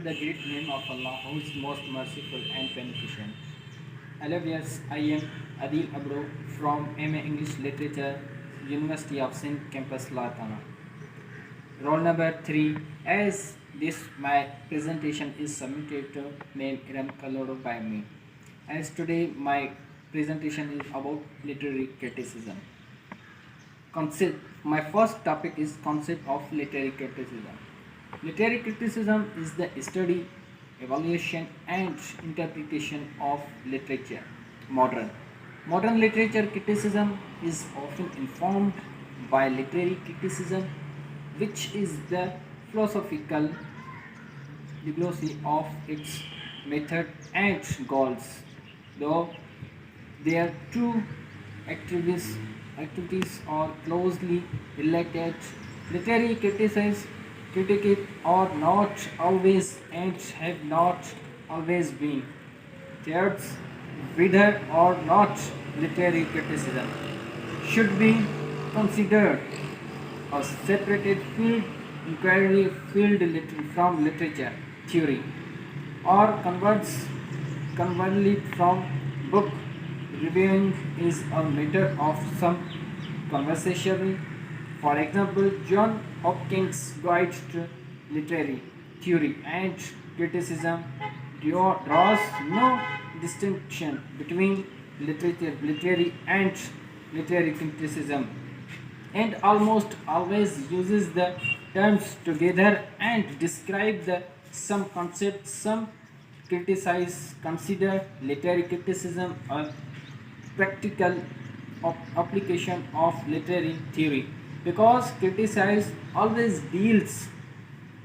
with the great name of Allah, who is most merciful and beneficent. Hello viewers, I am Adil Abro from MA English Literature, University of Sindh Campus Latana. Roll number 3. As this my presentation is submitted to Mam.Erum Kalhoro by me. As today my presentation is about literary criticism. My first topic is concept of literary criticism. Literary criticism is the study, evaluation and interpretation of literature. Modern literature criticism is often informed by literary criticism, which is the philosophical diagnosis of its method and goals. Though their two activities are closely related, literary critics are not always and have not always been. Thirds, whether or not literary criticism should be considered a separated field inquiry from literature theory or conversely from book reviewing is a matter of some conversation. For example, John Hopkins' Guide to Literary Theory and Criticism draws no distinction between literary and literary criticism, and almost always uses the terms together and describe the some concepts. Some criticize consider literary criticism a practical application of literary theory because criticize always deals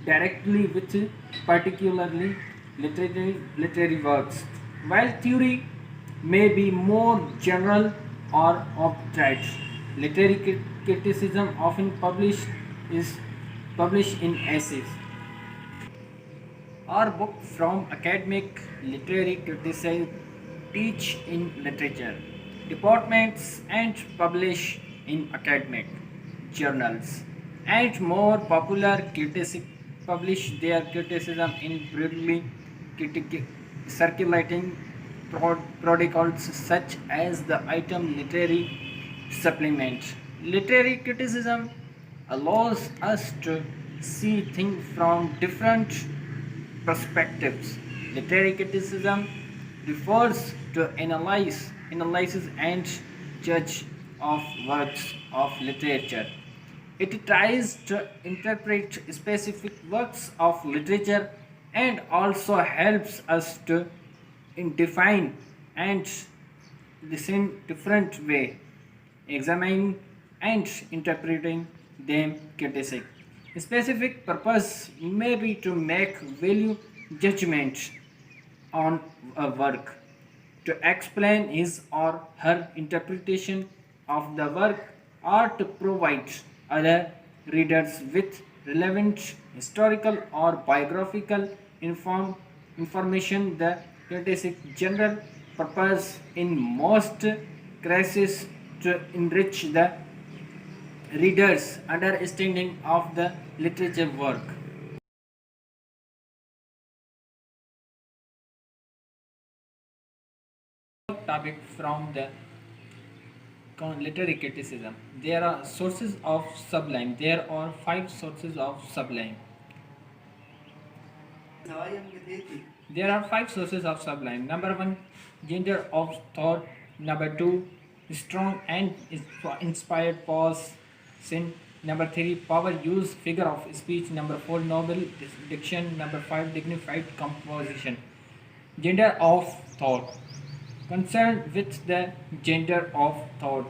directly with particularly literary works, while theory may be more general or abstract. Literary criticism often published in essays or book from academic literary criticism teach in literature departments and publish in academic journals, and more popular critics publish their criticism in broadly circulating protocols such as the item literary supplement. Literary criticism allows us to see things from different perspectives. Literary criticism refers to analysis and judge of works of literature. It tries to interpret specific works of literature and also helps us to define and listen different way, examining and interpreting them critically. Specific purpose may be to make value judgment on a work, to explain his or her interpretation of the work, or to provide other readers with relevant historical or biographical information. The critic's general purpose in most cases to enrich the reader's understanding of the literature work. Topic from the literary criticism. There are sources of sublime. There are 5 sources of sublime. There are 5 sources of sublime. Number 1, gender of thought. Number 2, strong and inspired pause. Sin. Number 3, power use, figure of speech. Number 4, noble diction. Number 5, dignified composition. Gender of thought. Concerned with the gender of thought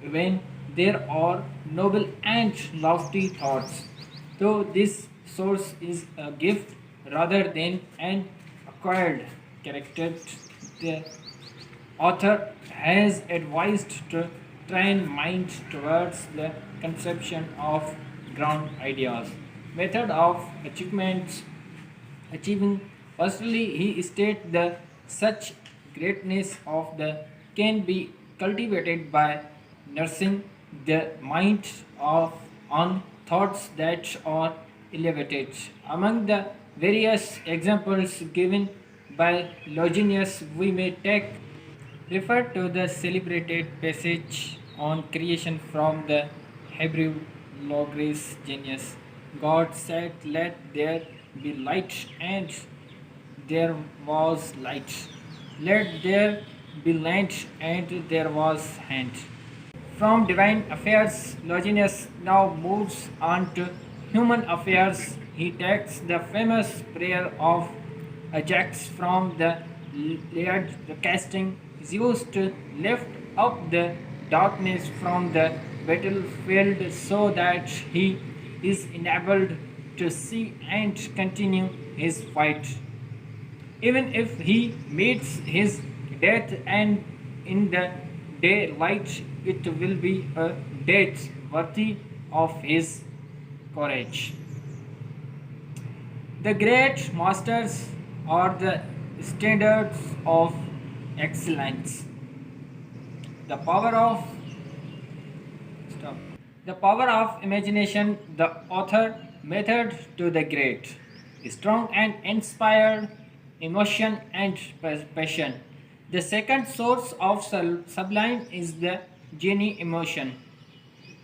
when there are noble and lofty thoughts. Though this source is a gift rather than an acquired character, the author has advised to train mind towards the conception of ground ideas. Method of achieving. Firstly, he states the such greatness of the can be cultivated by nursing the mind of on thoughts that are elevated. Among the Various examples given by Logenius we may take refer to the celebrated passage on creation from the Hebrew Logos Genius. God said, "Let there be light," and there was light. Let there be land, and there was hand. From divine affairs, Longinus now moves on to human affairs. He takes the famous prayer of Ajax from the Iliad, casting Zeus to lift up the darkness from the battlefield so that he is enabled to see and continue his fight. Even if he meets his death and in the daylight, it will be a death worthy of his courage. The great masters are the standards of excellence. The power of stop. The power of imagination, the author method to the great. Strong and inspired emotion and passion. The second source of sublime is the genie emotion.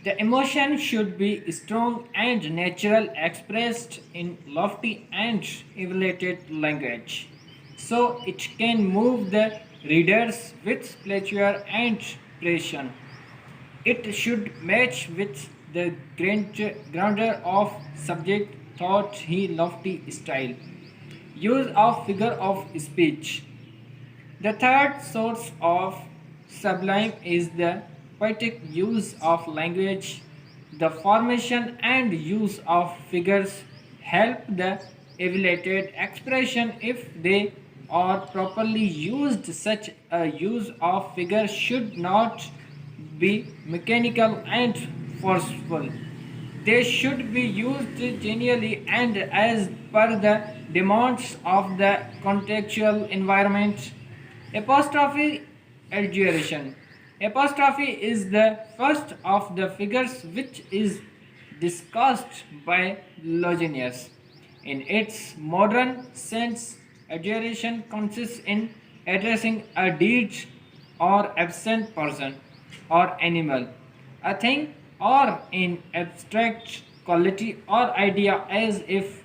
The emotion should be strong and natural, expressed in lofty and elevated language, so it can move the readers with pleasure and passion. It should match with the grandeur of subject thought he lofty style. Use of figure of speech. The third source of sublime is the poetic use of language. The formation and use of figures help the elevated expression if they are properly used. Such a use of figures should not be mechanical and forceful. They should be used genially and as per the demands of the contextual environment. Apostrophe adjuration. Apostrophe is the first of the figures which is discussed by Logenius. In its modern sense, adjuration consists in addressing a deed or absent person or animal, a thing or in abstract quality or idea as if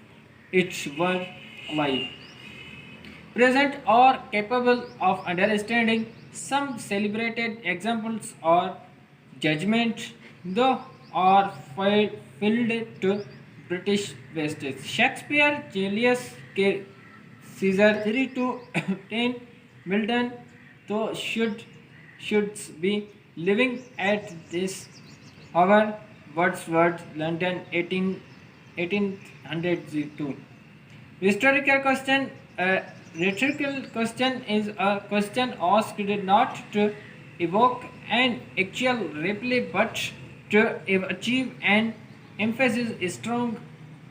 it were alive, present or capable of understanding. Some celebrated examples are judgment, though are filled to British wastage. Shakespeare, Julius Caesar, 3 to 10, Milton, though should be living at this hour. Wordsworth, London, 1802. Historical question. A rhetorical question is a question asked not to evoke an actual reply but to achieve an emphasis strong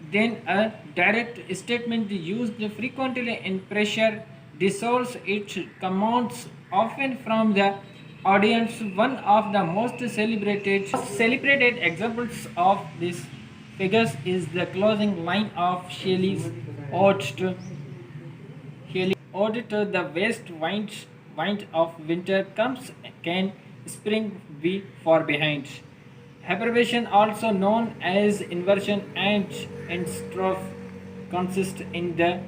than a direct statement used frequently in pressure discourse. It commands often from the audience. One of the most celebrated examples of these figures is the closing line of Shelley's Ode to the west wind of winter comes, can spring be far behind. Abbreviation, also known as inversion and strophe, consists in the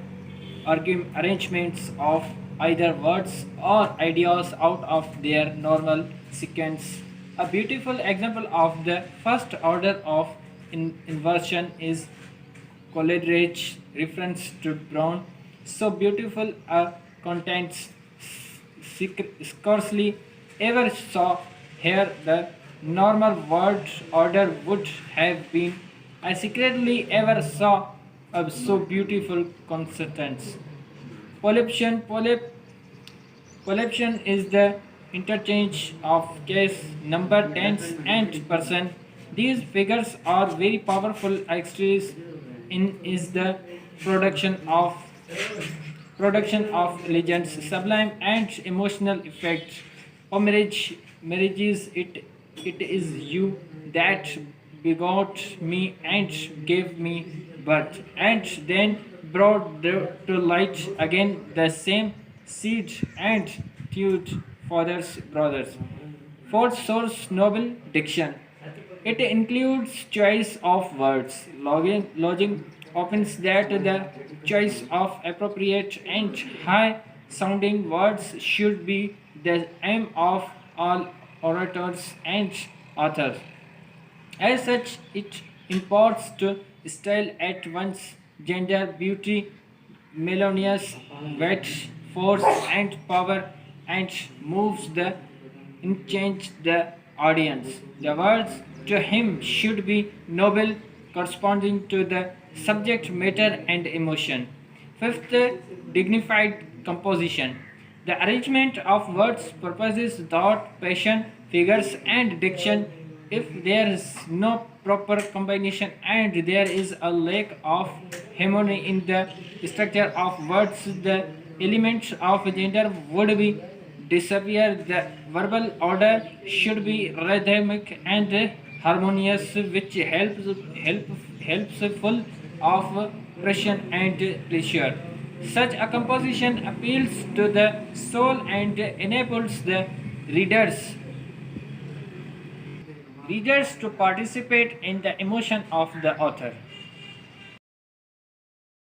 arrangements of either words or ideas out of their normal sequence. A beautiful example of the first order of inversion is Coleridge's reference to Brown. So beautiful a contents scarcely ever saw here the normal word order would have been. I secretly ever saw a so beautiful consonants. Polyption is the interchange of case, number, tense, and person. These figures are very powerful extras in is the production of legends, sublime and emotional effects. O marriages, it is you that begot me and gave me birth, and then brought to light again the same seed and tude father's brothers. Fourth source noble diction. It includes choice of words. Login opens that the choice of appropriate and high sounding words should be the aim of all orators and authors. As such, it imports to style at once gender, beauty, melodious, wit, force, and power, and moves the enchant the audience. The words to him should be noble, corresponding to the subject matter and emotion. Fifth, dignified composition. The arrangement of words, purposes, thought, passion, figures, and diction. If there is no proper combination and there is a lack of harmony in the structure of words, the elements of gender would be disappear. The verbal order should be rhythmic and harmonious, which helps full of pressure and pleasure. Such a composition appeals to the soul and enables the readers to participate in the emotion of the author.